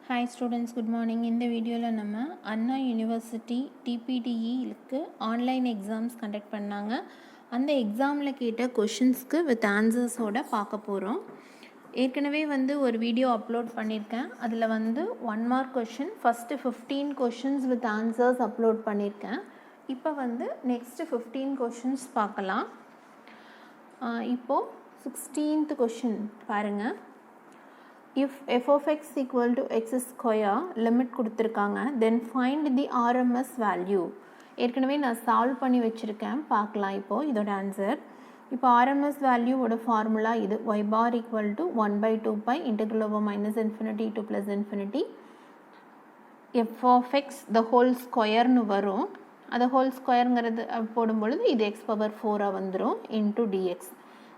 Hi students, good morning. In the video la nama Anna University TPDE க்கு online exams conduct பண்ணாங்க. அந்த எக்ஸாமில் கேட்ட கொஷின்ஸ்க்கு வித் ஆன்சர்ஸோட பார்க்க போகிறோம். ஏற்கனவே ஒரு வீடியோ அப்லோட் பண்ணியிருக்கேன். அதில் 1 mark question first 15 questions with answers upload பண்ணியிருக்கேன். இப்போ நெக்ஸ்ட்டு 15 கொஷின்ஸ் பார்க்கலாம். இப்போது 16th கொஷின் பாருங்கள். If f of x equal to x square limit கொடுத்துருக்காங்க, then find the RMS value. ஏற்கனவே நான் சால்வ் பண்ணி வச்சுருக்கேன், பார்க்கலாம் இப்போது இதோட ஆன்சர். இப்போ RMS வேல்யூவோட ஃபார்முலா இது y bar equal to 1 by 2 pi integral over minus infinity to plus infinity f of x the whole squareனு வரும். அது whole squareங்கிறது போடும்பொழுது இது x power 4 வந்துடும் into dx.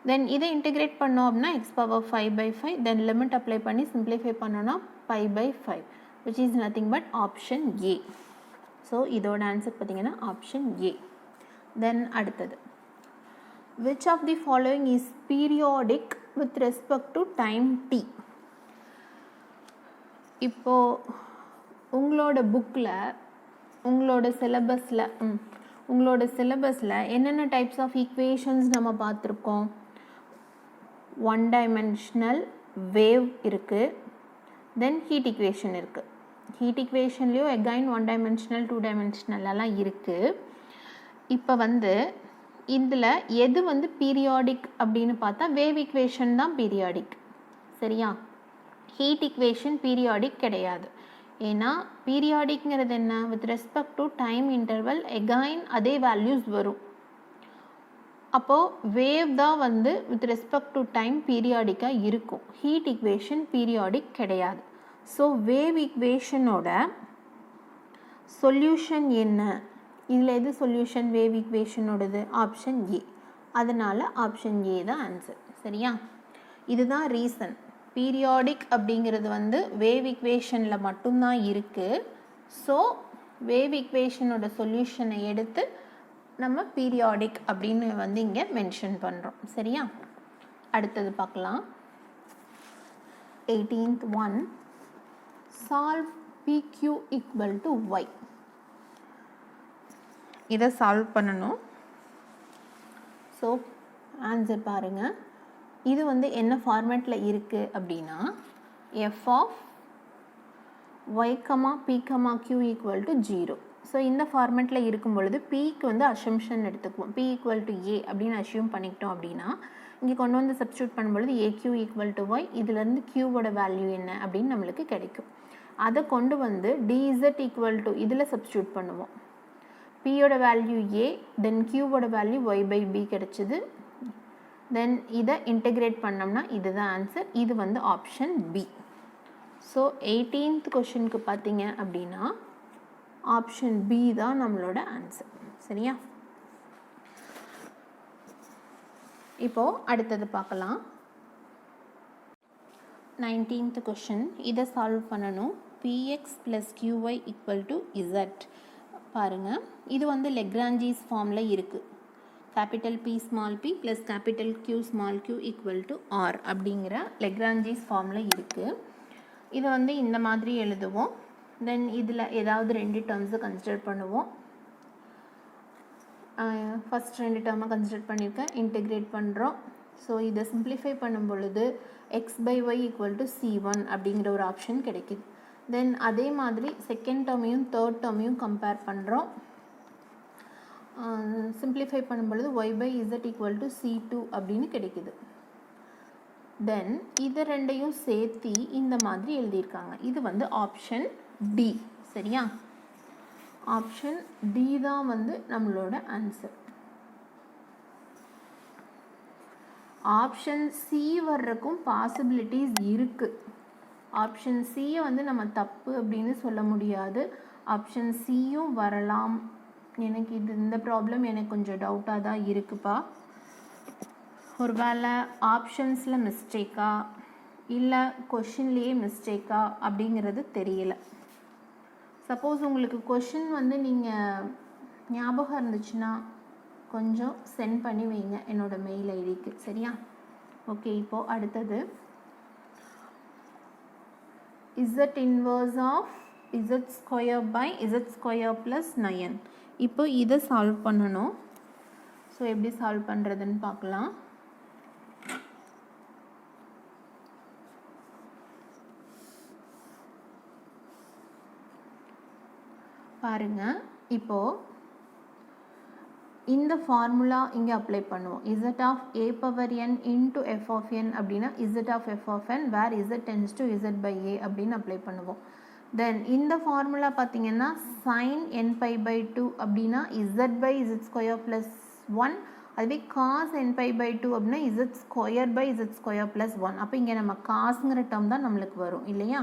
Then இதை integrate பண்ணோம் அப்படின்னா x power 5 by 5, then limit apply பண்ணி simplify பண்ணோன்னா pi by 5, which is nothing but option A. So இதோட ஆன்சர் பார்த்தீங்கன்னா option A. Then அடுத்தது, which of the following is periodic with respect to time t? இப்போ உங்களோட புக்கில் உங்களோட சிலபஸில் என்னென்ன டைப்ஸ் ஆஃப் ஈக்குவேஷன்ஸ் நம்ம பார்த்துருக்கோம்? 1 dimensional wave இருக்குது, then heat equation இருக்குது. heat equationலேயும் again 1 dimensional 2 dimensional எல்லாம் இருக்குது. இப்போ இதில் எது பீரியாடிக் அப்படின்னு பார்த்தா வேவ் ஈக்குவேஷன் தான் பீரியாடிக், சரியா? ஹீட் ஈக்குவேஷன் பீரியாடிக் கிடையாது. ஏன்னா பீரியாடிக்ங்கிறது என்ன? With respect to time interval again அதே வேல்யூஸ் வரும். அப்போது வேவ் தான் வித் ரெஸ்பெக்ட் டு டைம் பீரியாடிக்காக இருக்கும். ஹீட் ஈக்குவேஷன் பீரியாடிக் கிடையாது. ஸோ வேவ் ஈக்குவேஷனோட சொல்யூஷன் என்ன? இதில் எது சொல்யூஷன் வேவ் ஈக்குவேஷனோடது? Option A. அதனால் ஆப்ஷன் ஏ தான் ஆன்சர், சரியா? இதுதான் ரீசன். பீரியாடிக் அப்படிங்கிறது வேவ் ஈக்குவேஷனில் மட்டும்தான் இருக்குது. ஸோ வேவ் ஈக்குவேஷனோட சொல்யூஷனை எடுத்து நம்ம பீரியாடிக் அப்படின்னு இங்கே மென்ஷன் பண்ணுறோம், சரியா? அடுத்தது பார்க்கலாம். 18th one, solve PQ equal to y. இதை சால்வ் பண்ணணும். ஸோ ஆன்சர் பாருங்கள். இது என்ன ஃபார்மேட்டில் இருக்குது அப்படின்னா f of y, p, q equal to 0. So இந்த ஃபார்மேட்டில் இருக்கும் பொழுது பிக்கு அசம்ஷன் எடுத்துக்குவோம். p equal to a அப்படின்னு அஷ்யூம் பண்ணிக்கிட்டோம் அப்படின்னா இங்கே கொண்டு சப்ஸ்டியூட் பண்ணும்பொழுது AQ equal to y, இதுலேருந்து க்யூவோட வேல்யூ என்ன அப்படின்னு நம்மளுக்கு கிடைக்கும். அதை கொண்டு dz equal to இதில் சப்ஸ்டியூட் பண்ணுவோம். பியோட வேல்யூ a, தென் க்யூவோட வேல்யூ y by b கிடைச்சிது. தென் இதை இன்டெகிரேட் பண்ணோம்னா இதுதான் ஆன்சர். இது ஆப்ஷன் பி. ஸோ 18th கொஷினுக்கு பார்த்தீங்க அப்படின்னா ஆப்ஷன் பி தான் நம்மளோட ஆன்சர், சரியா? இப்போது அடுத்தது பார்க்கலாம். 19th கொஷின், இதை சால்வ் பண்ணணும். px + qy = z. பாருங்கள், இது லெக்ரான்ஜிஸ் ஃபார்மில் இருக்குது. capital P small p plus capital Q small q equal to R அப்படிங்கிற லெக்ரான்ஜிஸ் ஃபார்மில் இருக்குது. இதை இந்த மாதிரி எழுதுவோம். தென் இதில் ஏதாவது 2 டேர்ம்ஸை கன்சிடர் பண்ணுவோம். ஃபஸ்ட் 2 டேர்மை கன்சிடர் பண்ணியிருக்கேன், இன்டெகிரேட் பண்ணுறோம். ஸோ இதை சிம்பிளிஃபை பண்ணும் பொழுது x/y = c1 அப்படிங்கிற ஒரு ஆப்ஷன் கிடைக்கிது. தென் அதே மாதிரி செகண்ட் டேர்மையும் தேர்ட் டேர்மையும் கம்பேர் பண்ணுறோம். சிம்பிளிஃபை பண்ணும் பொழுது y/z = c2 அப்படின்னு கிடைக்குது. தென் இதை ரெண்டையும் சேர்த்து இந்த மாதிரி எழுதியிருக்காங்க. இது ஆப்ஷன் டி, சரியா? ஆப்ஷன் டி தான் நம்மளோட ஆன்சர். ஆப்ஷன் சி வர்றதுக்கும் பாசிபிலிட்டிஸ் இருக்குது. ஆப்ஷன் சியை நம்ம தப்பு அப்படின்னு சொல்ல முடியாது. ஆப்ஷன் சியும் வரலாம். எனக்கு இந்த ப்ராப்ளம் எனக்கு கொஞ்சம் டவுட்டாக தான் இருக்குப்பா. ஒரு வேளை ஆப்ஷன்ஸில் மிஸ்டேக்கா இல்லை கொஷின்லேயே மிஸ்டேக்கா அப்படிங்கிறது தெரியல. சப்போஸ் உங்களுக்கு கொஷின் நீங்கள் ஞாபகம் இருந்துச்சுன்னா கொஞ்சம் சென்ட் பண்ணி வைங்க என்னோடய மெயில் ஐடிக்கு, சரியா? ஓகே, இப்போது அடுத்தது z inverse of z square by z square plus 9. இப்போ இதை சால்வ் பண்ணணும். ஸோ எப்படி சால்வ் பண்ணுறதுன்னு பார்க்கலாம். பாருங்க, இப்போது இந்த ஃபார்முலா இங்கே அப்ளை பண்ணுவோம். z of a power n into f of n அப்படின்னா z of f of n where z tends to z by a அப்படின்னு அப்ளை பண்ணுவோம். தென் இந்த ஃபார்முலா பார்த்தீங்கன்னா sin n pi by 2 அப்படின்னா z by z square plus 1, அதுவே cos n pi by 2 அப்படின்னா z square by z square plus 1. அப்போ இங்கே நம்ம காசுங்கிற டேர்ம் தான் நம்மளுக்கு வரும் இல்லையா.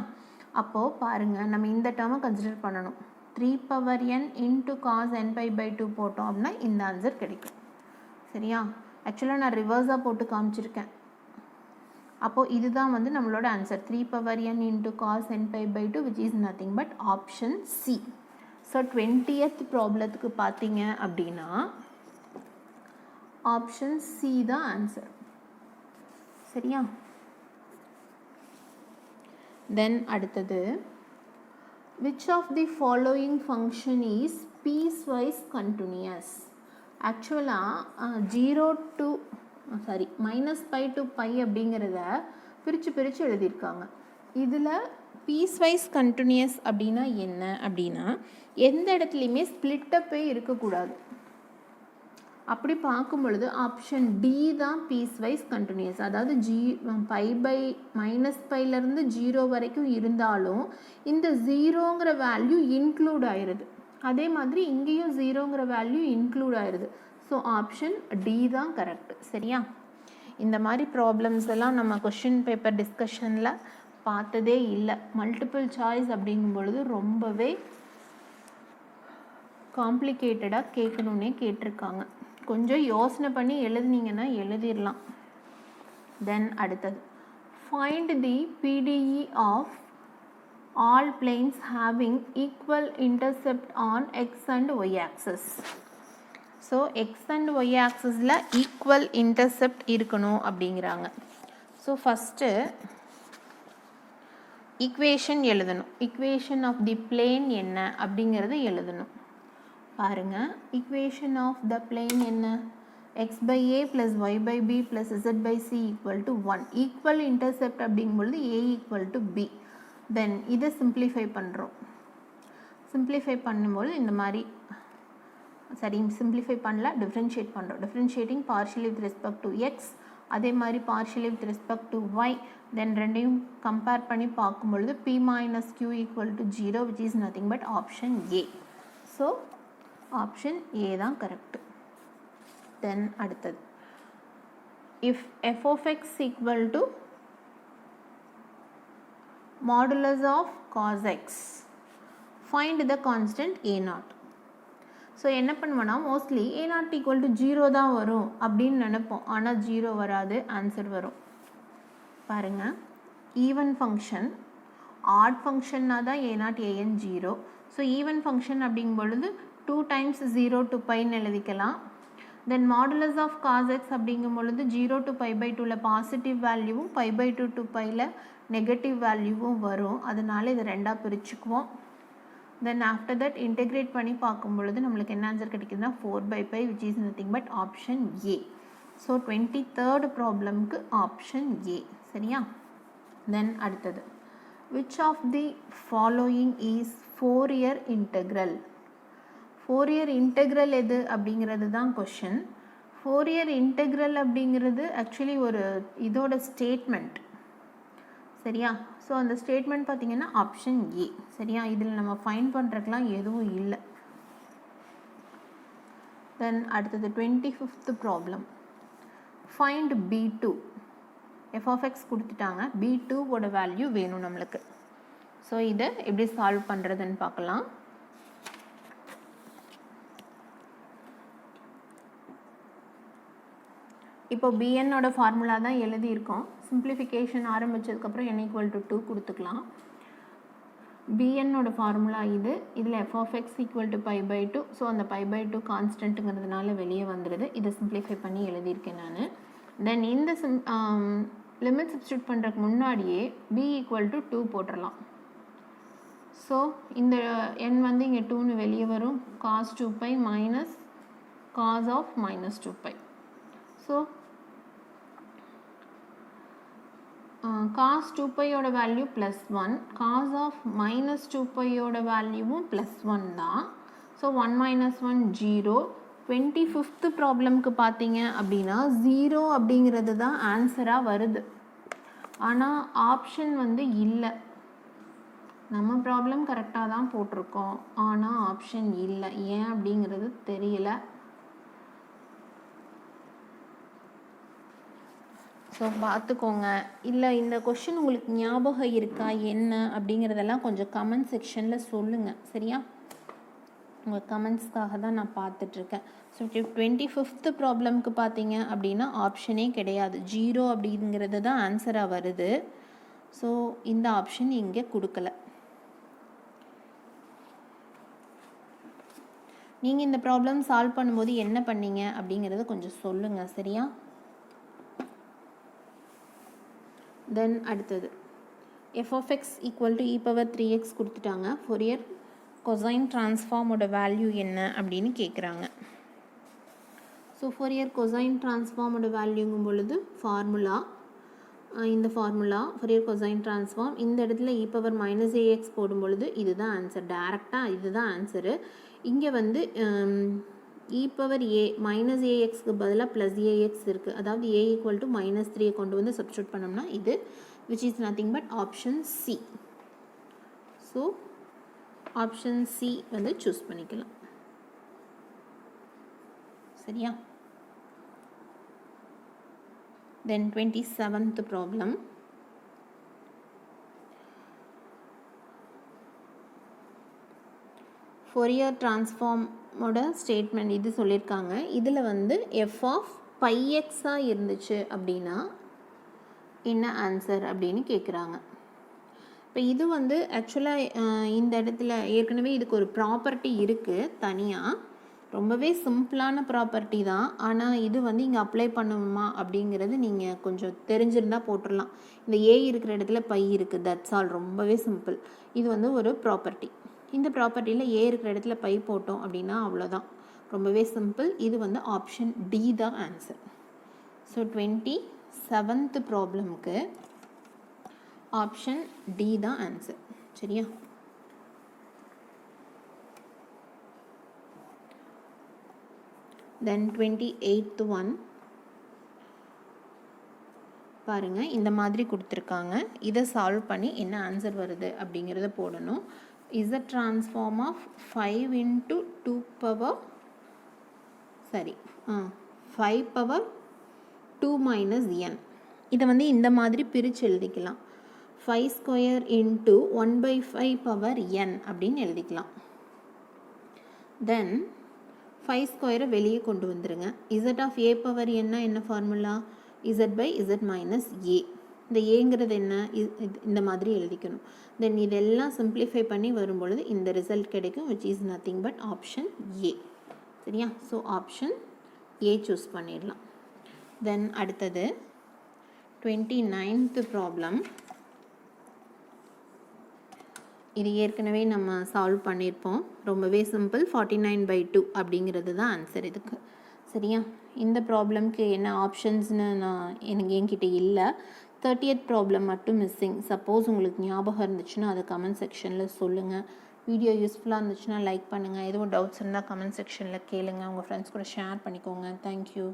அப்போது பாருங்கள், நம்ம இந்த டேர்மை கன்சிடர் பண்ணணும். 3 power n into cos n pi by 2 போட்டோம் அப்படின்னா இந்த ஆன்சர் கிடைக்கும். சரியா, ஆக்சுவலாக நான் ரிவர்ஸாக போட்டு காமிச்சிருக்கேன். அப்போது இதுதான் வந்து நம்மளோட answer, 3 power n into cos n pi by 2 which is nothing but option C. So 20th ப்ராப்ளத்துக்கு பார்த்தீங்க அப்படின்னா ஆப்ஷன் C தான் ஆன்சர். சரியா, தென் அடுத்தது, which of the following function is piecewise continuous? ஆக்சுவலாக மைனஸ் பை டு பை அப்படிங்கிறத பிரித்து எழுதியிருக்காங்க. இதில் பீஸ்வைஸ் கண்டினியூஸ் அப்படின்னா என்ன அப்படின்னா எந்த இடத்துலையுமே ஸ்பிளிட்டப்பே இருக்கக்கூடாது. அப்படி பார்க்கும் பொழுது ஆப்ஷன் டி தான் பீஸ்வைஸ் கண்டினியூஸ். அதாவது பை பை மைனஸ் பைலேருந்து 0 வரைக்கும் இருந்தாலும் இந்த 0ங்கிற வேல்யூ இன்க்ளூட் ஆயிடுது. அதே மாதிரி இங்கேயும் 0ங்கிற வேல்யூ இன்க்ளூட் ஆயிடுது. ஸோ ஆப்ஷன் டி தான் கரெக்ட். சரியா, இந்த மாதிரி ப்ராப்ளம்ஸ் எல்லாம் நம்ம கொஷின் பேப்பர் டிஸ்கஷனில் பார்த்ததே இல்லை. மல்டிபிள் சாய்ஸ் அப்படிங்கும் பொழுது ரொம்பவே காம்ப்ளிகேட்டடாக கேட்கணுன்னே கேட்டிருக்காங்க. கொஞ்சம் யோசனை பண்ணி எழுதுனீங்கன்னா எழுதிடலாம். தென் அடுத்தது, find the PDE of all planes having equal intercept on X and Y axes. So X and Y ஆக்சஸில் ஈக்குவல் இன்டர்செப்ட் இருக்கணும் அப்படிங்கிறாங்க. ஸோ ஃபஸ்ட்டு ஈக்குவேஷன் எழுதணும். ஈக்குவேஷன் ஆஃப் தி பிளேன் என்ன அப்படிங்கிறது எழுதணும். பாருங்கள், ஈக்குவேஷன் ஆஃப் த பிளேன் என்ன? x by a plus y by b plus z by c equal to 1. Equal intercept அப்படிங்கும்பொழுது a equal to b. Then இதை simplify பண்ணுறோம். Simplify பண்ணும்போது இந்த மாதிரி, சரி சிம்பிளிஃபை பண்ணல, டிஃப்ரென்ஷியேட் பண்ணுறோம். Differentiating partially with respect to X, அதே மாதிரி partially with respect to Y. Then ரெண்டையும் கம்பேர் பண்ணி பார்க்கும்பொழுது p minus q equal to 0 which is nothing but option A. So option A தான் கரெக்ட். தென் அடுத்தது, if f of x equal to modulus of cos x, find the constant a0. So என்ன பண்ணுவோன்னா mostly a0 equal to 0 தான் வரும் அப்படின்னு நினைப்போம். ஆனால் 0 வராது, ஆன்சர் வரும். பாருங்கள், ஈவன் ஃபங்க்ஷன், ஆட் ஃபங்க்ஷன்னா தான் a0 an 0. So even function அப்படிங்கும் பொழுது 2 times 0 to பைன்னு எழுதிக்கலாம். தென் மாடுலஸ் ஆஃப் காஸ் எக்ஸ் அப்படிங்கும் பொழுது 0 to pi by 2ல் பாசிட்டிவ் வேல்யூவும் pi by 2 to பையில் நெகட்டிவ் வேல்யூவும் வரும். அதனால் இதை ரெண்டாக பிரிச்சுக்குவோம். தென் ஆஃப்டர் தட் இன்டெகிரேட் பண்ணி பார்க்கும் பொழுது நம்மளுக்கு என்ன ஆன்சர் கிடைக்குதுன்னா 4/pi which is nothing but option A. So 23rd ப்ராப்ளம்க்கு ஆப்ஷன் ஏ. சரியா, தென் அடுத்தது, which of the following is Fourier integral? Fourier integral எது அப்படிங்கிறது தான் கொஷின். Fourier integral அப்படிங்கிறது ஆக்சுவலி ஒரு இதோட ஸ்டேட்மெண்ட். சரியா, ஸோ அந்த ஸ்டேட்மெண்ட் பார்த்தீங்கன்னா ஆப்ஷன் ஏ. சரியா, இதில் நம்ம ஃபைண்ட் பண்ணுறதுலாம் எதுவும் இல்லை. தென் அடுத்தது 25th problem, find B2. f of x கொடுத்துட்டாங்க, B2 ஓட வேல்யூ வேணும் நம்மளுக்கு. ஸோ இதை எப்படி சால்வ் பண்ணுறதுன்னு பார்க்கலாம். இப்போ bnோட ஃபார்முலா தான் எழுதியிருக்கோம். சிம்பிளிஃபிகேஷன் ஆரம்பித்ததுக்கப்புறம் n equal to 2 கொடுத்துக்கலாம். bnோட ஃபார்முலா இது. இதில் f of x equal to pi by 2. So அந்த pi by 2 கான்ஸ்டன்ட்டுங்கிறதுனால வெளியே வந்துடுது. இதை சிம்பிளிஃபை பண்ணி எழுதியிருக்கேன் நான். தென் இந்த லிமிட் சப்ஸ்டியூட் பண்ணுறதுக்கு முன்னாடியே b equal to 2 போட்டுடலாம். ஸோ இந்த n வந்து இங்கே 2ன்னு வெளியே வரும். cos 2π minus cos of minus 2π. So cos 2πயோட வேல்யூ +1, cos of minus 2πயோட வேல்யூவும் +1 தான். So 1 minus 1 0. 25th ப்ராப்ளம்க்கு பார்த்தீங்க அப்படின்னா 0 அப்படிங்கிறது தான் ஆன்சராக வருது. ஆனால் ஆப்ஷன் வந்து இல்லை. நம்ம ப்ராப்ளம் கரெக்டாக தான் போட்டிருக்கோம், ஆனால் ஆப்ஷன் இல்லை. ஏன் அப்படிங்கிறது தெரியல. ஸோ பார்த்துக்கோங்க. இல்லை இந்த கொஷின் உங்களுக்கு ஞாபகம் இருக்கா என்ன அப்படிங்கிறதெல்லாம் கொஞ்சம் கமெண்ட் செக்ஷனில் சொல்லுங்கள், சரியா? உங்கள் கமெண்ட்ஸ்க்காக தான் நான் பார்த்துட்ருக்கேன். ஸோ 25th ப்ராப்ளம்க்கு பார்த்தீங்க அப்படின்னா ஆப்ஷனே கிடையாது. 0 அப்படிங்கிறது தான் ஆன்சராக வருது. ஸோ இந்த ஆப்ஷன் இங்கே கொடுக்கல. நீங்கள் இந்த ப்ராப்ளம் சால்வ் பண்ணும்போது என்ன பண்ணீங்க அப்படிங்கிறத கொஞ்சம் சொல்லுங்கள், சரியா? தென் அடுத்தது f of x equal to e⁻3x கொடுத்துட்டாங்க. ஃபோரியர் கொசைன் டிரான்ஸ்ஃபார்மோட வேல்யூ என்ன அப்படின்னு கேட்குறாங்க. ஸோ ஃபோரியர் கொசைன் டிரான்ஸ்ஃபார்மோட வேல்யூங்கும் பொழுது ஃபார்முலா, இந்த ஃபார்முலா ஃபோரியர் கொசைன் டிரான்ஸ்ஃபார்ம். இந்த இடத்துல e⁻−ax போடும் பொழுது இதுதான் ஆன்சர், டேரெக்டாக இதுதான் ஆன்சரு. இங்கே வந்து e⁻−axக்கு பதிலாக +ax இருக்குது. அதாவது a = -3 கொண்டு வந்து சப்ஸ்டியூட் பண்ணோம்னா இது, which is nothing but option C. So option C வந்து சூஸ் பண்ணிக்கலாம், சரியா? தென் 27th ப்ராப்ளம். ஃபோரியர் டிரான்ஸ்ஃபார்மோட ஸ்டேட்மெண்ட் இது சொல்லியிருக்காங்க. இதில் வந்து f of πxஆக இருந்துச்சு அப்படின்னா என்ன ஆன்சர் அப்படின்னு கேட்குறாங்க. இப்போ இது வந்து ஆக்சுவலாக இந்த இடத்துல ஏற்கனவே இதுக்கு ஒரு ப்ராப்பர்ட்டி இருக்குது தனியாக, ரொம்பவே சிம்பிளான ப்ராப்பர்ட்டி தான். ஆனால் இது வந்து இங்கே அப்ளை பண்ணுமா அப்படிங்கிறது நீங்கள் கொஞ்சம் தெரிஞ்சிருந்தால் போட்டுடலாம். இந்த ஏ இருக்கிற இடத்துல பை இருக்குது, தட்ஸ் ஆல், ரொம்பவே சிம்பிள். இது வந்து ஒரு ப்ராப்பர்ட்டி. இந்த ப்ராப்பர்ட்டியில் ஏ இருக்கிற இடத்துல பை போட்டோம் அப்படின்னா அவ்வளோதான், ரொம்பவே சிம்பிள். இது வந்து ஆப்ஷன் டி தான் ஆன்சர். ஸோ 27th ப்ராப்ளம்க்கு ஆப்ஷன் டி தான் ஆன்சர், சரியா? தென் 28th ஒன் பாருங்கள். இந்த மாதிரி கொடுத்துருக்காங்க. இதை சால்வ் பண்ணி என்ன ஆன்சர் வருது அப்படிங்கிறத போடணும். is a transform of 5 into 2 power 5 power 2 minus n. இதை வந்து இந்த மாதிரி பிரித்து எழுதிக்கலாம். 5 square into 1/5 power n அப்படின்னு எழுதிக்கலாம். தென் 5 ஸ்கொயரை வெளியே கொண்டு வந்துடுங்க. z of a power என்ன ஃபார்முலா? z/z minus a. இந்த ஏங்கிறது என்ன, இந்த மாதிரி எழுதிக்கணும். தென் இதெல்லாம் சிம்பிளிஃபை பண்ணி வரும்பொழுது இந்த ரிசல்ட் கிடைக்கும், which is nothing but option A, சரியா? ஸோ ஆப்ஷன் ஏ சூஸ் பண்ணிடலாம். தென் அடுத்தது 29th ப்ராப்ளம். இது ஏற்கனவே நம்ம சால்வ் பண்ணியிருப்போம், ரொம்பவே சிம்பிள். 49/2 அப்படிங்கிறது தான் ஆன்சர் இதுக்கு, சரியா? இந்த ப்ராப்ளம்க்கு என்ன ஆப்ஷன்ஸ்னு என்கிட்ட இல்லை. 30th ப்ராப்ளம் மட்டும் மிஸ்ஸிங். சப்போஸ் உங்களுக்கு ஞாபகம் இருந்துச்சுன்னா அதை கமெண்ட் செக்ஷனில் சொல்லுங்கள். வீடியோ யூஸ்ஃபுல்லாக இருந்துச்சுன்னா லைக் பண்ணுங்கள். எதுவும் டவுட்ஸ் இருந்தால் கமெண்ட் செக்ஷனில் கேளுங்கள். உங்கள் ஃப்ரெண்ட்ஸ் கூட ஷேர் பண்ணிக்கோங்க. தேங்க்யூ.